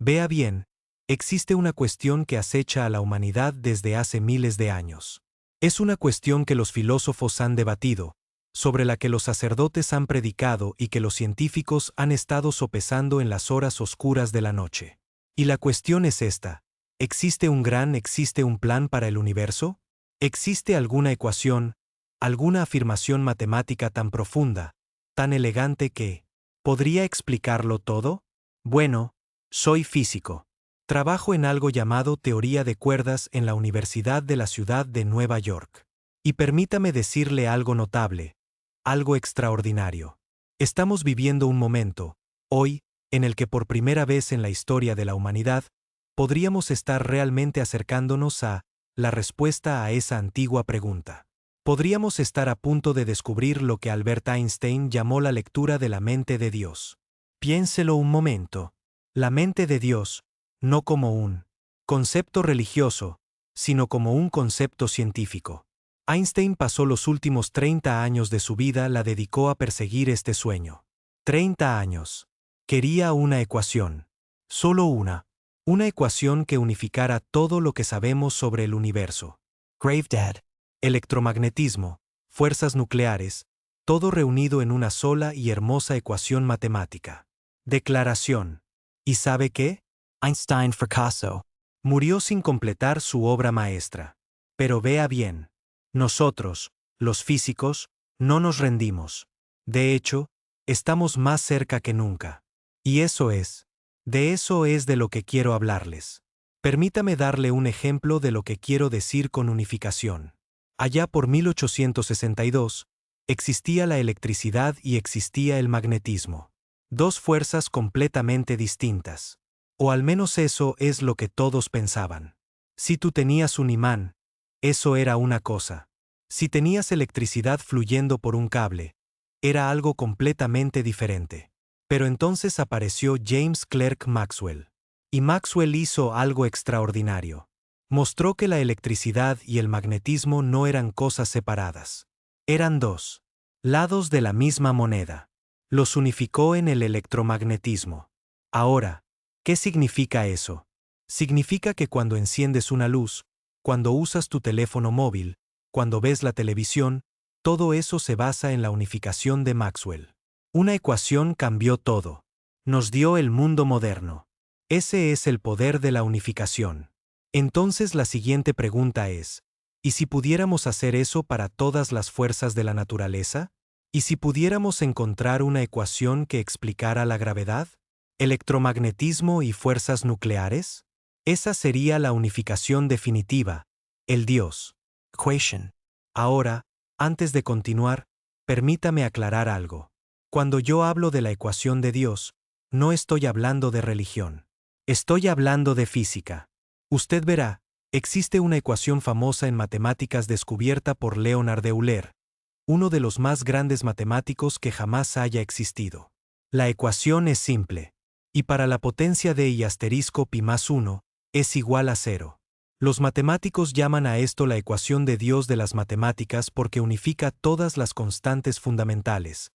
Vea bien, existe una cuestión que acecha a la humanidad desde hace miles de años. Es una cuestión que los filósofos han debatido, sobre la que los sacerdotes han predicado y que los científicos han estado sopesando en las horas oscuras de la noche. Y la cuestión es esta: ¿existe un plan para el universo? ¿Existe alguna ecuación, alguna afirmación matemática tan profunda, tan elegante que podría explicarlo todo? Bueno, soy físico. Trabajo en algo llamado teoría de cuerdas en la Universidad de la Ciudad de Nueva York. Y permítame decirle algo notable, algo extraordinario. Estamos viviendo un momento, hoy, en el que por primera vez en la historia de la humanidad, podríamos estar realmente acercándonos a la respuesta a esa antigua pregunta. Podríamos estar a punto de descubrir lo que Albert Einstein llamó la lectura de la mente de Dios. Piénselo un momento. La mente de Dios, no como un concepto religioso, sino como un concepto científico. Einstein pasó los últimos 30 años de su vida la dedicó a perseguir este sueño. 30 años. Quería una ecuación. Solo una. Una ecuación que unificara todo lo que sabemos sobre el universo. Gravdad. Electromagnetismo, fuerzas nucleares, todo reunido en una sola y hermosa ecuación matemática. Declaración. ¿Y sabe qué? Einstein fracasó. Murió sin completar su obra maestra. Pero vea bien. Nosotros, los físicos, no nos rendimos. De hecho, estamos más cerca que nunca. Y de eso es de lo que quiero hablarles. Permítame darle un ejemplo de lo que quiero decir con unificación. Allá por 1862, existía la electricidad y existía el magnetismo. Dos fuerzas completamente distintas. O al menos eso es lo que todos pensaban. Si tú tenías un imán, eso era una cosa. Si tenías electricidad fluyendo por un cable, era algo completamente diferente. Pero entonces apareció James Clerk Maxwell. Y Maxwell hizo algo extraordinario. Mostró que la electricidad y el magnetismo no eran cosas separadas. Eran dos lados de la misma moneda. Los unificó en el electromagnetismo. Ahora, ¿qué significa eso? Significa que cuando enciendes una luz, cuando usas tu teléfono móvil, cuando ves la televisión, todo eso se basa en la unificación de Maxwell. Una ecuación cambió todo. Nos dio el mundo moderno. Ese es el poder de la unificación. Entonces la siguiente pregunta es: ¿y si pudiéramos hacer eso para todas las fuerzas de la naturaleza? ¿Y si pudiéramos encontrar una ecuación que explicara la gravedad, electromagnetismo y fuerzas nucleares? Esa sería la unificación definitiva, el Dios. Equation. Ahora, antes de continuar, permítame aclarar algo. Cuando yo hablo de la ecuación de Dios, no estoy hablando de religión. Estoy hablando de física. Usted verá, existe una ecuación famosa en matemáticas descubierta por Leonard Euler, uno de los más grandes matemáticos que jamás haya existido. La ecuación es simple. Y para la potencia de y asterisco pi más 1, es igual a 0. Los matemáticos llaman a esto la ecuación de Dios de las matemáticas porque unifica todas las constantes fundamentales.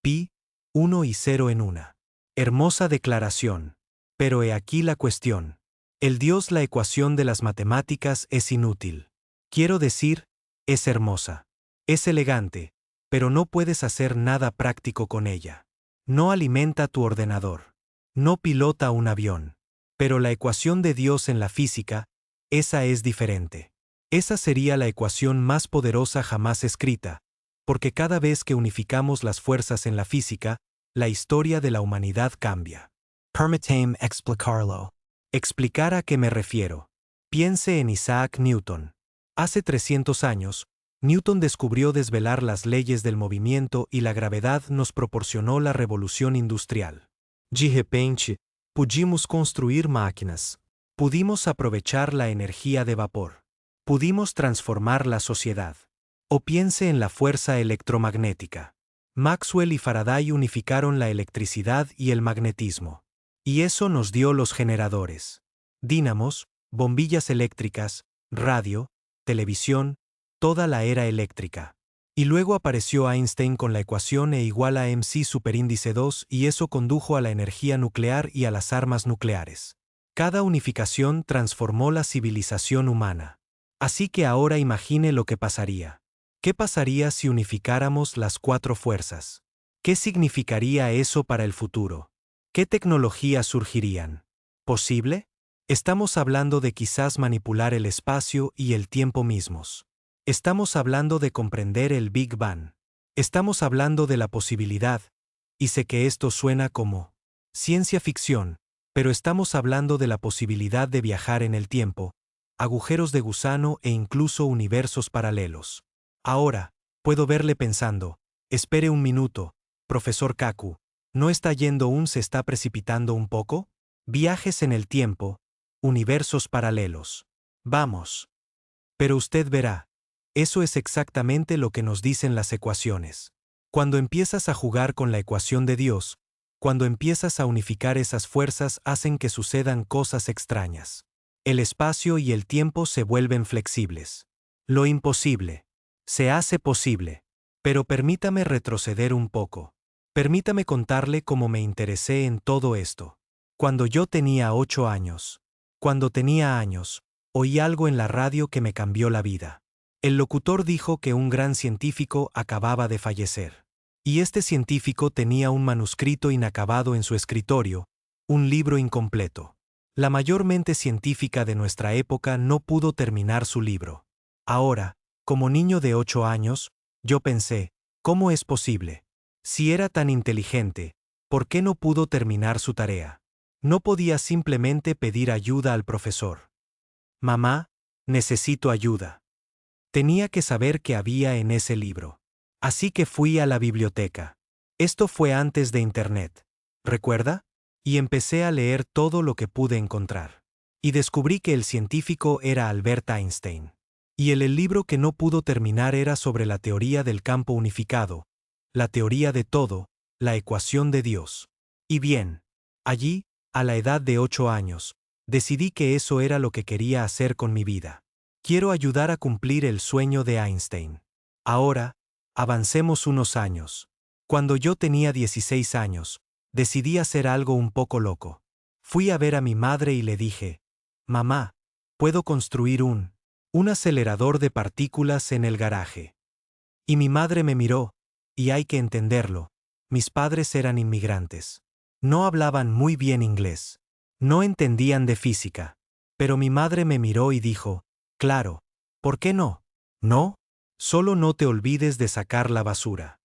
Pi, 1 y 0 en una. Hermosa declaración. Pero he aquí la cuestión. El Dios, la ecuación de las matemáticas es inútil. Quiero decir, es hermosa. Es elegante, pero no puedes hacer nada práctico con ella. No alimenta tu ordenador. No pilota un avión. Pero la ecuación de Dios en la física, esa es diferente. Esa sería la ecuación más poderosa jamás escrita, porque cada vez que unificamos las fuerzas en la física, la historia de la humanidad cambia. Permítame explicarlo. Explicar a qué me refiero. Piense en Isaac Newton. Hace 300 años, Newton descubrió desvelar las leyes del movimiento y la gravedad nos proporcionó la revolución industrial. De repente, pudimos construir máquinas. Pudimos aprovechar la energía de vapor. Pudimos transformar la sociedad. O piense en la fuerza electromagnética. Maxwell y Faraday unificaron la electricidad y el magnetismo. Y eso nos dio los generadores. Dínamos, bombillas eléctricas, radio, televisión, toda la era eléctrica. Y luego apareció Einstein con la ecuación E igual a mc superíndice 2 y eso condujo a la energía nuclear y a las armas nucleares. Cada unificación transformó la civilización humana. Así que ahora imagine lo que pasaría. ¿Qué pasaría si unificáramos las cuatro fuerzas? ¿Qué significaría eso para el futuro? ¿Qué tecnologías surgirían? ¿Posible? Estamos hablando de quizás manipular el espacio y el tiempo mismos. Estamos hablando de comprender el Big Bang. Estamos hablando de la posibilidad, y sé que esto suena como ciencia ficción, pero estamos hablando de la posibilidad de viajar en el tiempo, agujeros de gusano e incluso universos paralelos. Ahora, puedo verle pensando, espere un minuto, profesor Kaku, ¿no está yendo se está precipitando un poco? Viajes en el tiempo, universos paralelos. Vamos. Pero usted verá. Eso es exactamente lo que nos dicen las ecuaciones. Cuando empiezas a jugar con la ecuación de Dios, cuando empiezas a unificar esas fuerzas hacen que sucedan cosas extrañas. El espacio y el tiempo se vuelven flexibles. Lo imposible se hace posible. Pero permítame retroceder un poco. Permítame contarle cómo me interesé en todo esto. Cuando yo tenía 8 años. Cuando tenía años, oí algo en la radio que me cambió la vida. El locutor dijo que un gran científico acababa de fallecer. Y este científico tenía un manuscrito inacabado en su escritorio, un libro incompleto. La mayor mente científica de nuestra época no pudo terminar su libro. Ahora, como niño de 8 años, yo pensé, ¿cómo es posible? Si era tan inteligente, ¿por qué no pudo terminar su tarea? No podía simplemente pedir ayuda al profesor. Mamá, necesito ayuda. Tenía que saber qué había en ese libro. Así que fui a la biblioteca. Esto fue antes de Internet. ¿Recuerda? Y empecé a leer todo lo que pude encontrar. Y descubrí que el científico era Albert Einstein. Y el libro que no pudo terminar era sobre la teoría del campo unificado, la teoría de todo, la ecuación de Dios. Y bien, allí, a la edad de 8 años, decidí que eso era lo que quería hacer con mi vida. Quiero ayudar a cumplir el sueño de Einstein. Ahora, avancemos unos años. Cuando yo tenía 16 años, decidí hacer algo un poco loco. Fui a ver a mi madre y le dije, «Mamá, puedo construir un acelerador de partículas en el garaje». Y mi madre me miró, y hay que entenderlo, mis padres eran inmigrantes. No hablaban muy bien inglés. No entendían de física. Pero mi madre me miró y dijo, «Claro, ¿por qué no? ¿No? Solo no te olvides de sacar la basura».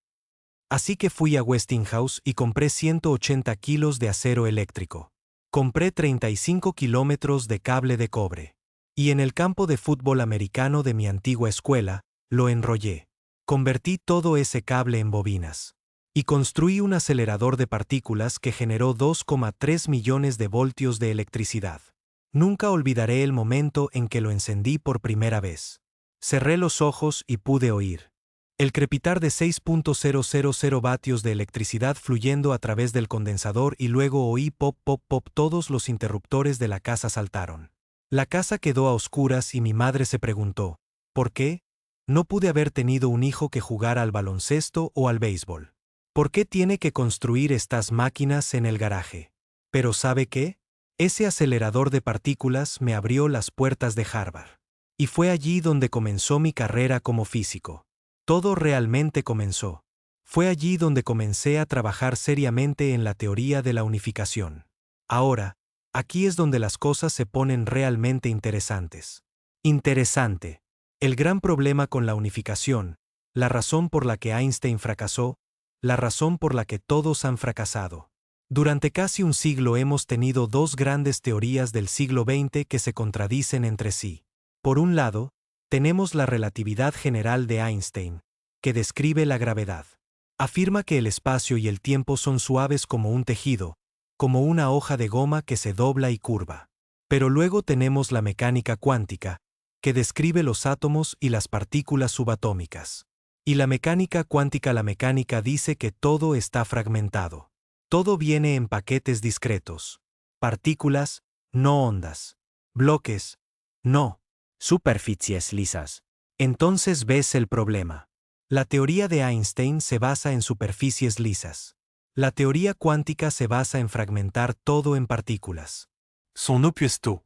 Así que fui a Westinghouse y compré 180 kilos de acero eléctrico. Compré 35 kilómetros de cable de cobre. Y en el campo de fútbol americano de mi antigua escuela, lo enrollé. Convertí todo ese cable en bobinas. Y construí un acelerador de partículas que generó 2,3 millones de voltios de electricidad. Nunca olvidaré el momento en que lo encendí por primera vez. Cerré los ojos y pude oír el crepitar de 6.000 vatios de electricidad fluyendo a través del condensador y luego oí pop pop pop. Todos los interruptores de la casa saltaron. La casa quedó a oscuras y mi madre se preguntó, ¿por qué? No pude haber tenido un hijo que jugara al baloncesto o al béisbol. ¿Por qué tiene que construir estas máquinas en el garaje? Pero ¿sabe qué? Ese acelerador de partículas me abrió las puertas de Harvard. Y fue allí donde comenzó mi carrera como físico. Todo realmente comenzó. Fue allí donde comencé a trabajar seriamente en la teoría de la unificación. Ahora, aquí es donde las cosas se ponen realmente interesantes. Interesante. El gran problema con la unificación, la razón por la que Einstein fracasó, la razón por la que todos han fracasado. Durante casi un siglo hemos tenido dos grandes teorías del siglo XX que se contradicen entre sí. Por un lado, tenemos la relatividad general de Einstein, que describe la gravedad. Afirma que el espacio y el tiempo son suaves como un tejido, como una hoja de goma que se dobla y curva. Pero luego tenemos la mecánica cuántica, que describe los átomos y las partículas subatómicas. Y la mecánica cuántica dice que todo está fragmentado. Todo viene en paquetes discretos. Partículas, no ondas. Bloques, no superficies lisas. Entonces ves el problema. La teoría de Einstein se basa en superficies lisas. La teoría cuántica se basa en fragmentar todo en partículas. Son opuesto.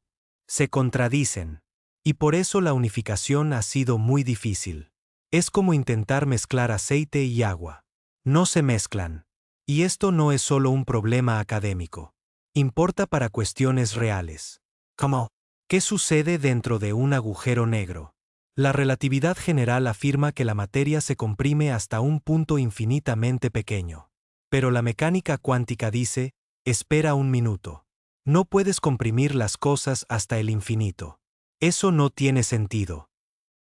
Se contradicen. Y por eso la unificación ha sido muy difícil. Es como intentar mezclar aceite y agua. No se mezclan. Y esto no es solo un problema académico. Importa para cuestiones reales. ¿Cómo? ¿Qué sucede dentro de un agujero negro? La relatividad general afirma que la materia se comprime hasta un punto infinitamente pequeño. Pero la mecánica cuántica dice, espera un minuto. No puedes comprimir las cosas hasta el infinito. Eso no tiene sentido.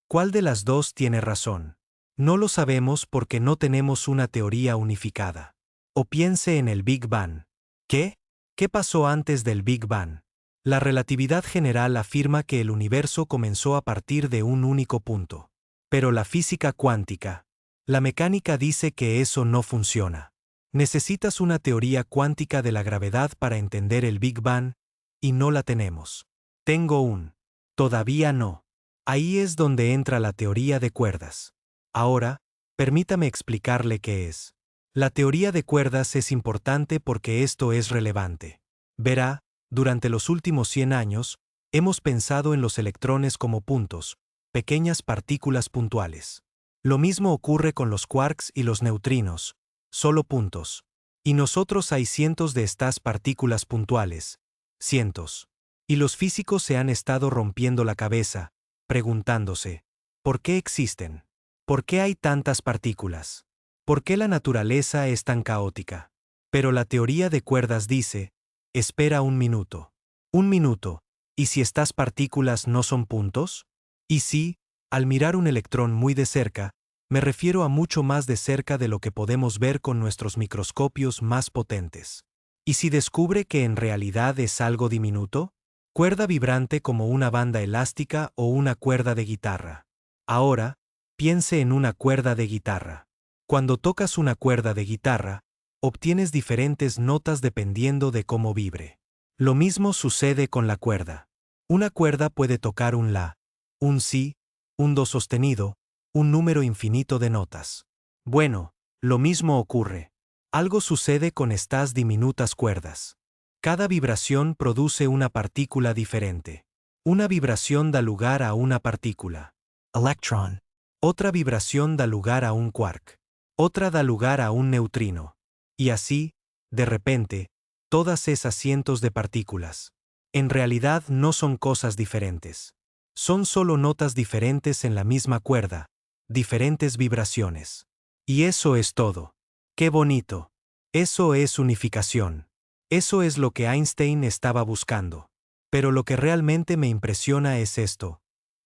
¿Cuál de las dos tiene razón? No lo sabemos porque no tenemos una teoría unificada. O piense en el Big Bang. ¿Qué? ¿Qué pasó antes del Big Bang? La relatividad general afirma que el universo comenzó a partir de un único punto. Pero la física cuántica, la mecánica dice que eso no funciona. Necesitas una teoría cuántica de la gravedad para entender el Big Bang, y no la tenemos. Tengo un. Todavía no. Ahí es donde entra la teoría de cuerdas. Ahora, permítame explicarle qué es. La teoría de cuerdas es importante porque esto es relevante. Verá, durante los últimos 100 años, hemos pensado en los electrones como puntos, pequeñas partículas puntuales. Lo mismo ocurre con los quarks y los neutrinos, solo puntos. Y nosotros hay cientos de estas partículas puntuales, cientos. Y los físicos se han estado rompiendo la cabeza, preguntándose, ¿por qué existen? ¿Por qué hay tantas partículas? ¿Por qué la naturaleza es tan caótica? Pero la teoría de cuerdas dice, espera un minuto. Un minuto, ¿y si estas partículas no son puntos? Y sí, al mirar un electrón muy de cerca, me refiero a mucho más de cerca de lo que podemos ver con nuestros microscopios más potentes. ¿Y si descubre que en realidad es algo diminuto? Cuerda vibrante como una banda elástica o una cuerda de guitarra. Ahora, piense en una cuerda de guitarra. Cuando tocas una cuerda de guitarra, obtienes diferentes notas dependiendo de cómo vibre. Lo mismo sucede con la cuerda. Una cuerda puede tocar un la, un si, un do sostenido, un número infinito de notas. Bueno, lo mismo ocurre. Algo sucede con estas diminutas cuerdas. Cada vibración produce una partícula diferente. Una vibración da lugar a una partícula. Electron. Otra vibración da lugar a un quark. Otra da lugar a un neutrino. Y así, de repente, todas esas cientos de partículas. En realidad no son cosas diferentes. Son solo notas diferentes en la misma cuerda, diferentes vibraciones. Y eso es todo. ¡Qué bonito! Eso es unificación. Eso es lo que Einstein estaba buscando. Pero lo que realmente me impresiona es esto.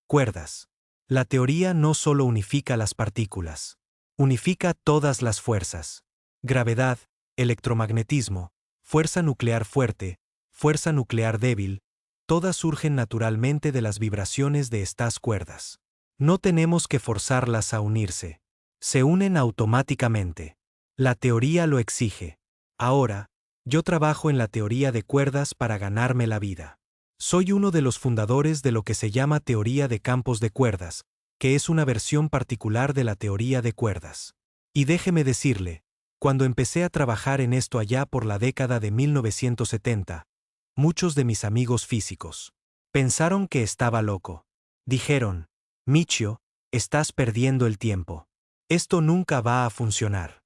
Cuerdas. La teoría no solo unifica las partículas. Unifica todas las fuerzas. Gravedad, electromagnetismo, fuerza nuclear fuerte, fuerza nuclear débil, todas surgen naturalmente de las vibraciones de estas cuerdas. No tenemos que forzarlas a unirse. Se unen automáticamente. La teoría lo exige. Ahora, yo trabajo en la teoría de cuerdas para ganarme la vida. Soy uno de los fundadores de lo que se llama teoría de campos de cuerdas, que es una versión particular de la teoría de cuerdas. Y déjeme decirle, cuando empecé a trabajar en esto allá por la década de 1970, muchos de mis amigos físicos pensaron que estaba loco. Dijeron, Michio, estás perdiendo el tiempo. Esto nunca va a funcionar.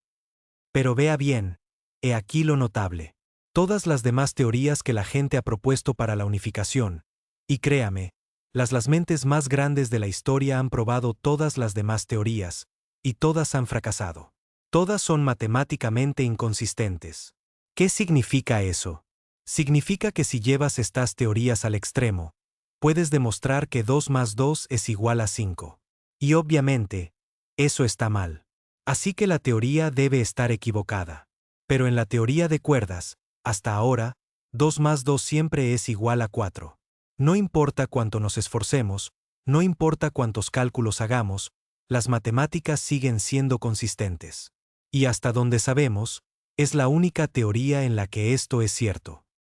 Pero vea bien, he aquí lo notable. Todas las demás teorías que la gente ha propuesto para la unificación, y créame, las mentes más grandes de la historia han probado todas las demás teorías, y todas han fracasado. Todas son matemáticamente inconsistentes. ¿Qué significa eso? Significa que si llevas estas teorías al extremo, puedes demostrar que 2 más 2 es igual a 5. Y obviamente, eso está mal. Así que la teoría debe estar equivocada. Pero en la teoría de cuerdas, hasta ahora, 2 más 2 siempre es igual a 4. No importa cuánto nos esforcemos, no importa cuántos cálculos hagamos, las matemáticas siguen siendo consistentes. Y hasta donde sabemos, es la única teoría en la que esto es cierto.